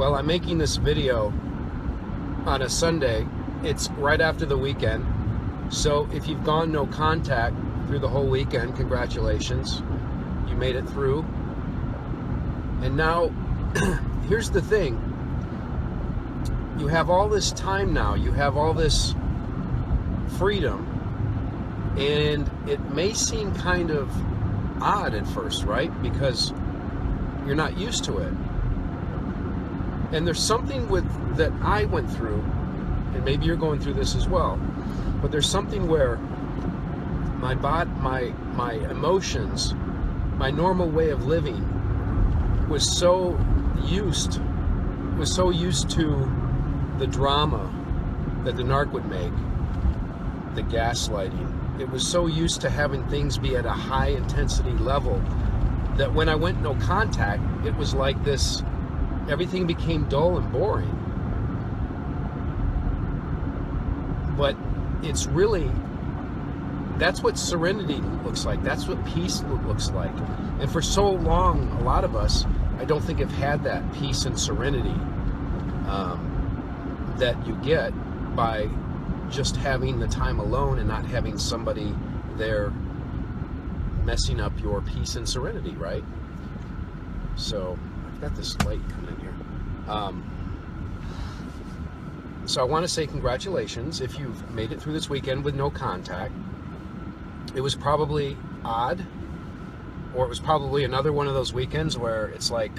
Well, I'm making this video on a Sunday. It's right after the weekend. So if you've gone no contact through the whole weekend, congratulations. You made it through. And now, here's the thing. You have all this time now. You have all this freedom. And it may seem kind of odd at first, right? Because you're not used to it. And there's something that I went through, and maybe you're going through this as well, but there's something where my emotions, my normal way of living was so used to the drama that the narc would make, the gaslighting. It was so used to having things be at a high intensity level that when I went no contact, it was like this. Everything became dull and boring. But it's really, that's what serenity looks like. That's what peace looks like. And for so long, a lot of us, I don't think have had that peace and serenity that you get by just having the time alone and not having somebody there messing up your peace and serenity, right? So I've got this light coming in here. So I want to say congratulations if you've made it through this weekend with no contact. It was probably odd, or it was probably another one of those weekends where it's like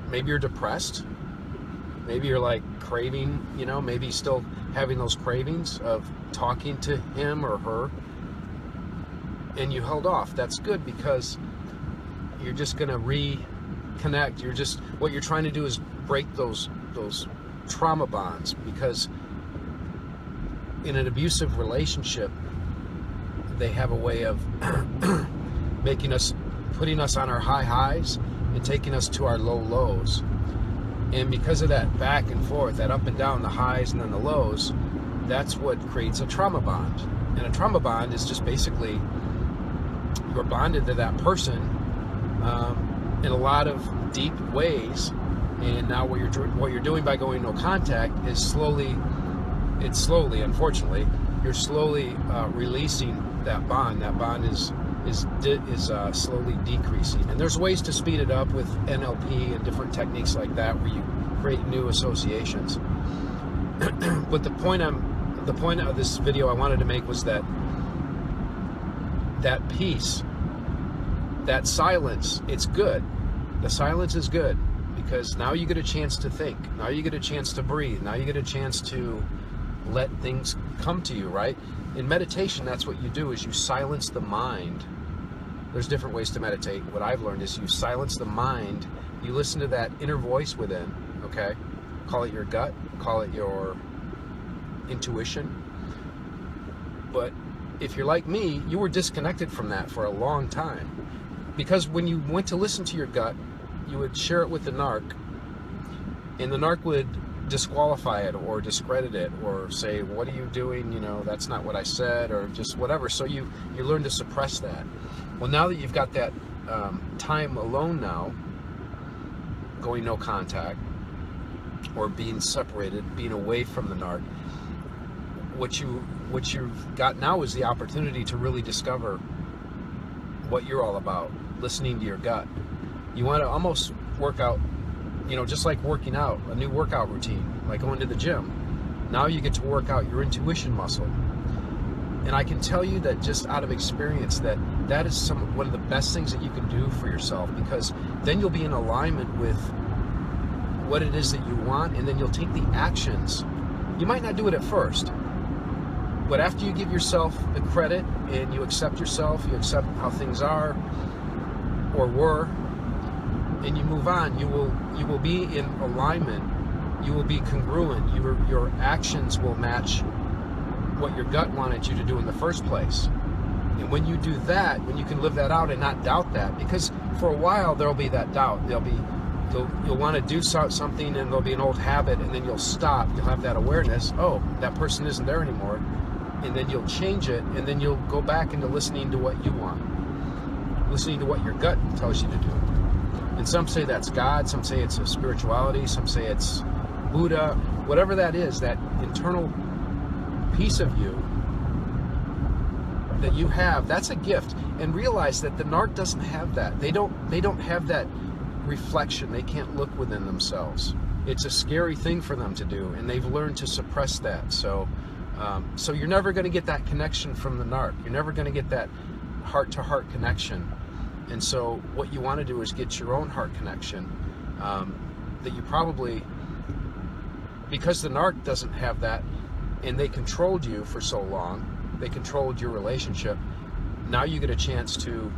maybe you're depressed, maybe you're like craving, maybe still having those cravings of talking to him or her, and you held off. That's good, because you're just going to reconnect. What you're trying to do is break those trauma bonds, because in an abusive relationship, they have a way of putting us on our high highs and taking us to our low lows. And because of that back and forth, that up and down, the highs and then the lows, that's what creates a trauma bond. And a trauma bond is just basically you're bonded to that person in a lot of deep ways. And now what you're doing by going no contact is slowly, unfortunately, you're slowly releasing that bond. That bond is slowly decreasing. And there's ways to speed it up with NLP and different techniques like that, where you create new associations. But the point of this video I wanted to make was that peace, that silence, it's good. The silence is good, because now you get a chance to think. Now you get a chance to breathe. Now you get a chance to let things come to you, right? In meditation, that's what you do, is you silence the mind. There's different ways to meditate. What I've learned is you silence the mind. You listen to that inner voice within, okay? Call it your gut, call it your intuition. But if you're like me, you were disconnected from that for a long time. Because when you went to listen to your gut, you would share it with the narc, and the narc would disqualify it or discredit it or say, what are you doing, that's not what I said, or just whatever. So you learn to suppress that. Well, now that you've got that time alone now, going no contact or being separated, being away from the narc, what you've got now is the opportunity to really discover what you're all about, listening to your gut. You want to almost work out, just like working out, a new workout routine, like going to the gym. Now you get to work out your intuition muscle. And I can tell you that just out of experience that is one of the best things that you can do for yourself, because then you'll be in alignment with what it is that you want, and then you'll take the actions. You might not do it at first, but after you give yourself the credit and you accept yourself, you accept how things are or were, and you move on, you will be in alignment. You will be congruent. Your actions will match what your gut wanted you to do in the first place. And when you do that, when you can live that out and not doubt that, because for a while there'll be that doubt. You'll want to do something, and there'll be an old habit, and then you'll stop. You'll have that awareness. Oh, that person isn't there anymore. And then you'll change it, and then you'll go back into listening to what you want, listening to what your gut tells you to do. And some say that's God, some say it's a spirituality, some say it's Buddha, whatever that is, that internal piece of you that you have, that's a gift. And realize that the narc doesn't have that. They don't have that reflection. They can't look within themselves. It's a scary thing for them to do, and they've learned to suppress that. So you're never going to get that connection from the narc. You're never going to get that heart-to-heart connection. And so what you want to do is get your own heart connection, that you probably, because the narc doesn't have that, and they controlled you for so long, they controlled your relationship, now you get a chance to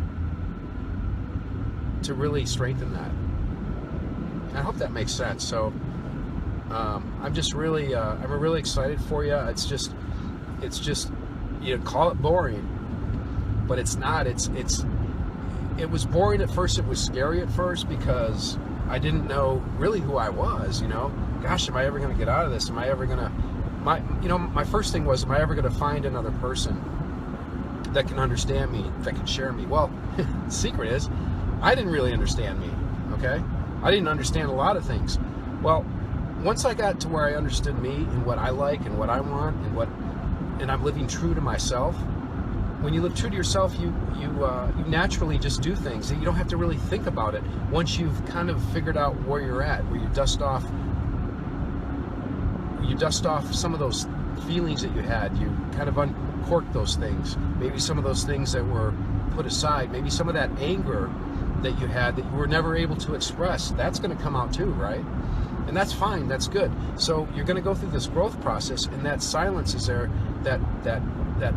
really strengthen that. I hope that makes sense. So I'm just really I'm really excited for you. It's just you call it boring, but it's not. It was boring at first. It was scary at first because I didn't know really who I was. Gosh, am I ever going to get out of this? Am I ever going to my first thing was, am I ever going to find another person that can understand me, that can share me? Well, the secret is, I didn't really understand me, okay? I didn't understand a lot of things. Well, once I got to where I understood me and what I like and what I want and I'm living true to myself. When you live true to yourself, you naturally just do things. You don't have to really think about it. Once you've kind of figured out where you're at, where you dust off some of those feelings that you had, you kind of uncork those things. Maybe some of those things that were put aside, maybe some of that anger that you had that you were never able to express, that's going to come out too, right? And that's fine, that's good. So you're going to go through this growth process, and that silence is there, that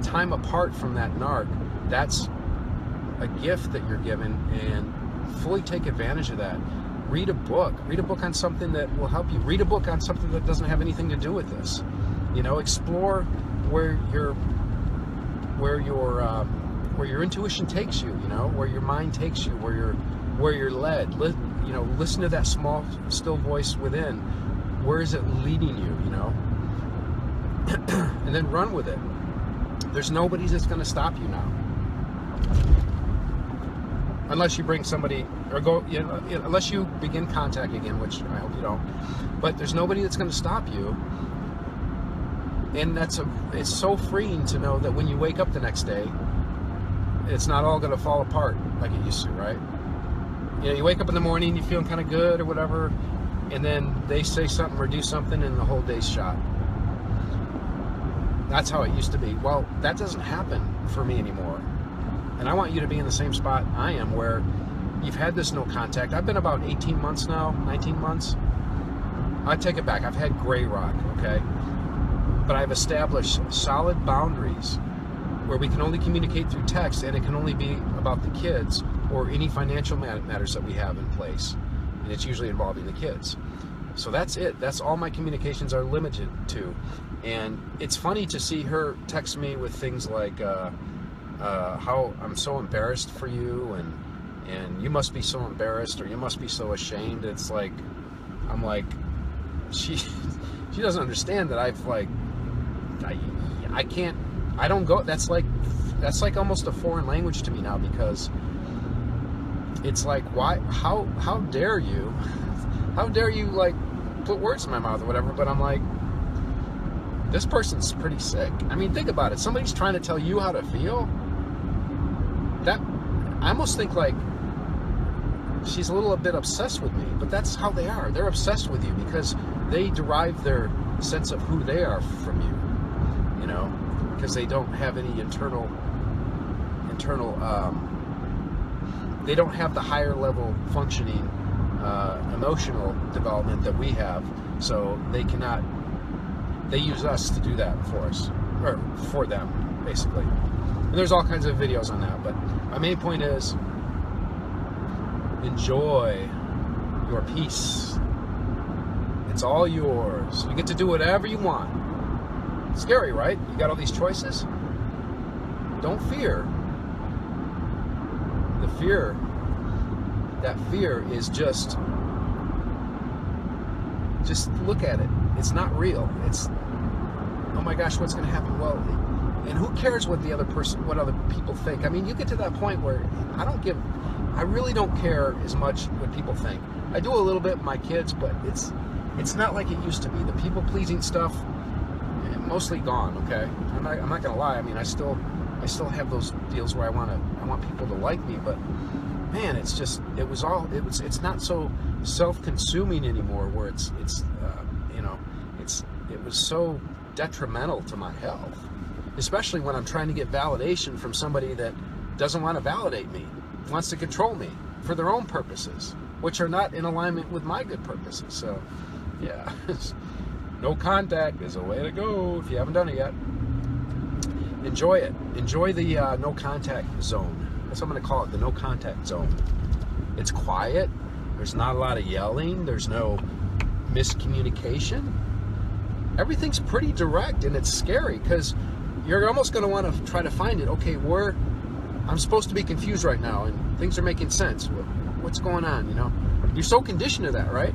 time apart from that narc, that's a gift that you're given, and fully take advantage of that. Read a book on something that will help you. Read a book on something that doesn't have anything to do with this. Explore where your intuition takes you, where your mind takes you, where you're led. Listen to that small, still voice within. Where is it leading you, and then run with it. There's nobody that's going to stop you now. Unless you bring somebody, or unless you begin contact again, which I hope you don't. But there's nobody that's going to stop you. And it's so freeing to know that when you wake up the next day, it's not all going to fall apart like it used to, right? You wake up in the morning, you're feeling kind of good or whatever, and then they say something or do something, and the whole day's shot. That's how it used to be. Well, that doesn't happen for me anymore. And I want you to be in the same spot I am, where you've had this no contact. I've been about 18 months now, 19 months. I take it back. I've had gray rock, okay? But I've established solid boundaries where we can only communicate through text, and it can only be about the kids or any financial matters that we have in place. And it's usually involving the kids. So that's it. That's all my communications are limited to. And it's funny to see her text me with things like, how I'm so embarrassed for you, and you must be so embarrassed, or you must be so ashamed. It's like, I'm like, she doesn't understand that I don't go, that's like almost a foreign language to me now, because it's like, why, how dare you like put words in my mouth or whatever. But I'm like, this person's pretty sick. I mean, think about it. Somebody's trying to tell you how to feel. That, I almost think like she's a little bit obsessed with me, but that's how they are. They're obsessed with you because they derive their sense of who they are from you, because they don't have any internal, they don't have the higher level functioning emotional development that we have, so they use us to do that for us, or for them, basically. And there's all kinds of videos on that, but my main point is, enjoy your peace. It's all yours. You get to do whatever you want. Scary, right? You got all these choices. Don't fear. That fear is just look at it. It's not real. It's, oh my gosh, what's going to happen? Well, And who cares what what other people think? I mean, you get to that point where I really don't care as much what people think. I do a little bit with my kids, but it's not like it used to be. The people pleasing stuff, mostly gone. Okay, I'm not gonna lie. I mean, I still have those deals where I want people to like me, but man, it's not so self-consuming anymore. Where it was so detrimental to my health, especially when I'm trying to get validation from somebody that doesn't want to validate me, wants to control me for their own purposes, which are not in alignment with my good purposes. So, yeah, no contact is a way to go if you haven't done it yet. Enjoy it. Enjoy the no contact zone. That's what I'm going to call it, the no contact zone. It's quiet. There's not a lot of yelling. There's no miscommunication. Everything's pretty direct, and it's scary because you're almost going to want to try to find it. Okay, I'm supposed to be confused right now, and things are making sense. What's going on? You know, you're so conditioned to that, right?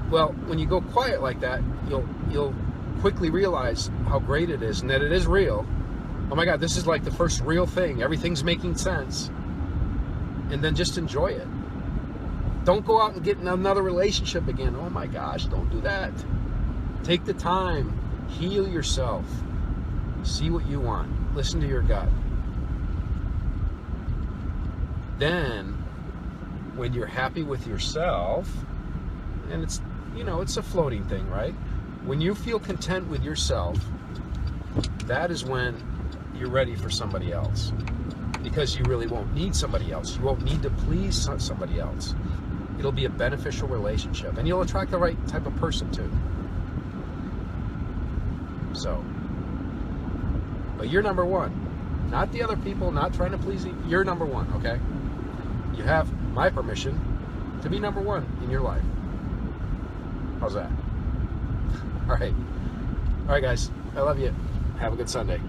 Well, when you go quiet like that, you'll quickly realize how great it is and that it is real. Oh my God, this is like the first real thing. Everything's making sense. And then just enjoy it. Don't go out and get in another relationship again. Oh my gosh, don't do that. Take the time. Heal yourself. See what you want. Listen to your gut. Then, when you're happy with yourself, and it's a floating thing, right? When you feel content with yourself, that is when you're ready for somebody else. Because you really won't need somebody else. You won't need to please somebody else. It'll be a beneficial relationship, and you'll attract the right type of person too. So, but you're number one. Not the other people, not trying to please you. You're number one, okay? You have my permission to be number one in your life. How's that? All right, guys. I love you. Have a good Sunday.